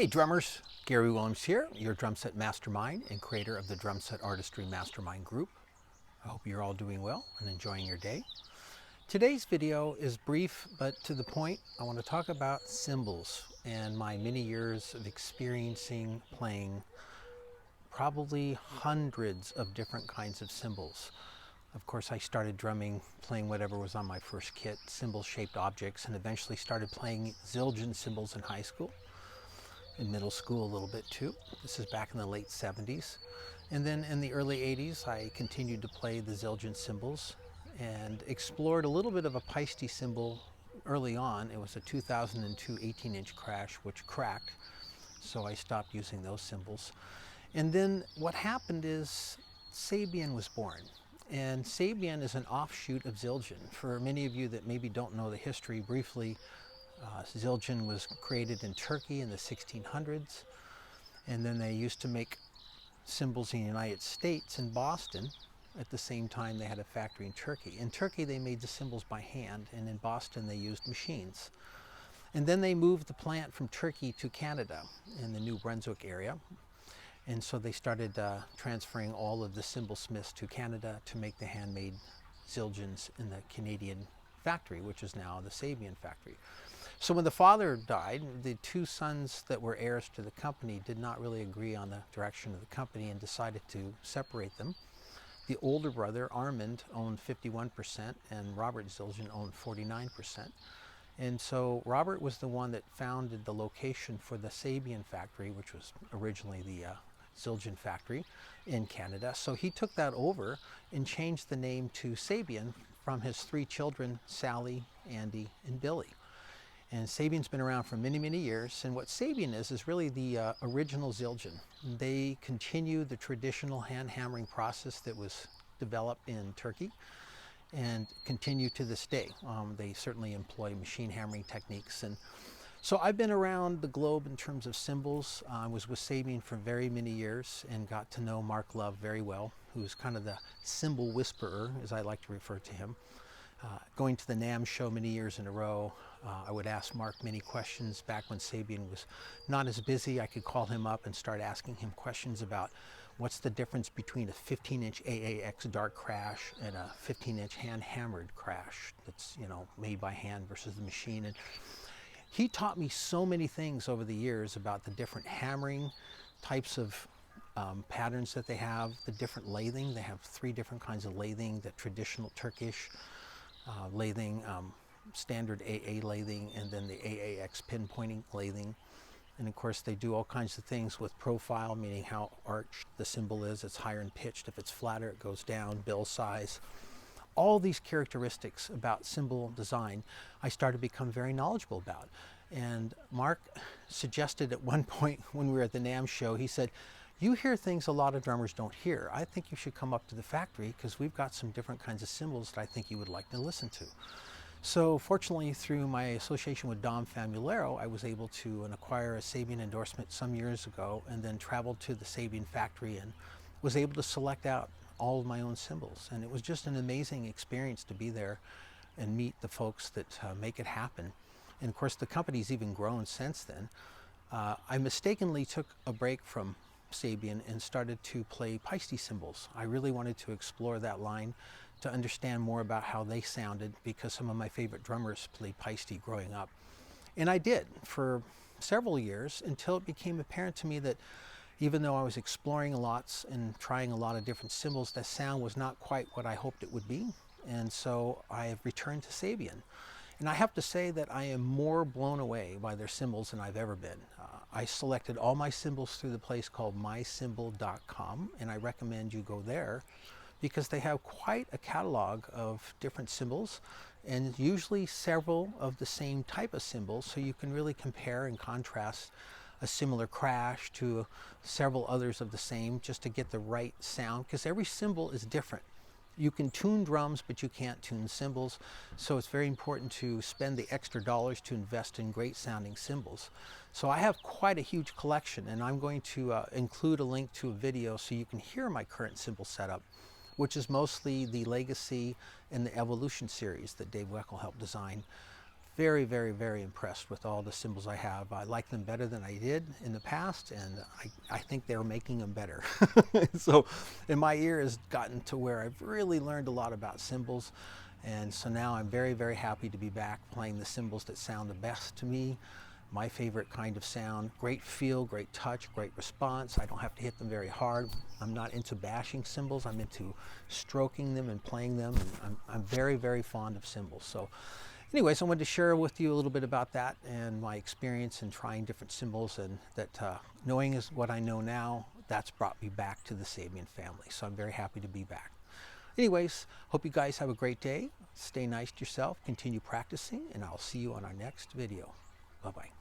Hey drummers, Garey Williams here, your Drumset mastermind and creator of the Drumset Artistry Mastermind group. I hope you're all doing well and enjoying your day. Today's video is brief but to the point. I want to talk about cymbals and my many years of experiencing playing probably hundreds of different kinds of cymbals. Of course, I started drumming, playing whatever was on my first kit, cymbal-shaped objects, and eventually started playing Zildjian cymbals in high school. In middle school a little bit too. This is back in the late 70s. And then in the early 80s, I continued to play the Zildjian cymbals and explored a little bit of a Paiste cymbal early on. It was a 2002 18-inch crash, which cracked. So I stopped using those cymbals. And then what happened is SABIAN was born. And SABIAN is an offshoot of Zildjian. For many of you that maybe don't know the history briefly, Zildjian was created in Turkey in the 1600s, and then they used to make cymbals in the United States in Boston. At the same time, they had a factory in Turkey. In Turkey, they made the cymbals by hand, and in Boston, they used machines. And then they moved the plant from Turkey to Canada in the New Brunswick area. And so they started transferring all of the cymbal smiths to Canada to make the handmade Zildjians in the Canadian factory, which is now the SABIAN factory. So when the father died, the two sons that were heirs to the company did not really agree on the direction of the company and decided to separate them. The older brother, Armand, owned 51% and Robert Zildjian owned 49%. And so Robert was the one that founded the location for the SABIAN factory, which was originally the Zildjian factory in Canada. So he took that over and changed the name to SABIAN from his three children, Sally, Andy, and Billy. And SABIAN's been around for many, many years. And what SABIAN is really the original Zildjian. They continue the traditional hand hammering process that was developed in Turkey and continue to this day. They certainly employ machine hammering techniques. And so I've been around the globe in terms of cymbals. I was with SABIAN for very many years and got to know Mark Love very well, who's kind of the cymbal whisperer, as I like to refer to him. Going to the NAMM show many years in a row, I would ask Mark many questions. Back when SABIAN was not as busy, I could call him up and start asking him questions about what's the difference between a 15-inch AAX dark crash and a 15-inch hand-hammered crash that's, made by hand versus the machine. And he taught me so many things over the years about the different hammering types of patterns that they have, the different lathing. They have three different kinds of lathing: the traditional Turkish lathing, standard AA lathing, and then the AAX pinpointing lathing. And of course they do all kinds of things with profile, meaning how arched the cymbal is. It's higher in pitched. If it's flatter, it goes down. Bill size. All these characteristics about cymbal design I started to become very knowledgeable about. And Mark suggested at one point when we were at the NAMM show, he said, "You hear things a lot of drummers don't hear. I think you should come up to the factory because we've got some different kinds of cymbals that I think you would like to listen to." So fortunately, through my association with Dom Famulero, I was able to acquire a SABIAN endorsement some years ago, and then traveled to the SABIAN factory and was able to select out all of my own cymbals. And it was just an amazing experience to be there and meet the folks that make it happen. And of course, the company's even grown since then. I mistakenly took a break from SABIAN and started to play Paiste cymbals. I really wanted to explore that line to understand more about how they sounded, because some of my favorite drummers played Paiste growing up. And I did for several years until it became apparent to me that even though I was exploring a lot and trying a lot of different cymbals, that sound was not quite what I hoped it would be. And so I have returned to SABIAN. And I have to say that I am more blown away by their cymbals than I've ever been. I selected all my cymbals through the place called mycymbal.com, and I recommend you go there because they have quite a catalog of different cymbals and usually several of the same type of cymbals, so you can really compare and contrast a similar crash to several others of the same just to get the right sound, because every cymbal is different. You can tune drums, but you can't tune cymbals. So it's very important to spend the extra dollars to invest in great sounding cymbals. So I have quite a huge collection, and I'm going to include a link to a video so you can hear my current cymbal setup, which is mostly the Legacy and the Evolution series that Dave Weckl helped design. very, very, very impressed with all the cymbals I have. I like them better than I did in the past, and I think they're making them better. So, and my ear has gotten to where I've really learned a lot about cymbals, and so now I'm very, very happy to be back playing the cymbals that sound the best to me. My favorite kind of sound, great feel, great touch, great response. I don't have to hit them very hard. I'm not into bashing cymbals. I'm into stroking them and playing them. And I'm very, very fond of cymbals. So anyways, I wanted to share with you a little bit about that and my experience in trying different cymbals, and that knowing is what I know now, that's brought me back to the SABIAN family. So I'm very happy to be back. Anyways, hope you guys have a great day. Stay nice to yourself, continue practicing, and I'll see you on our next video. Bye-bye.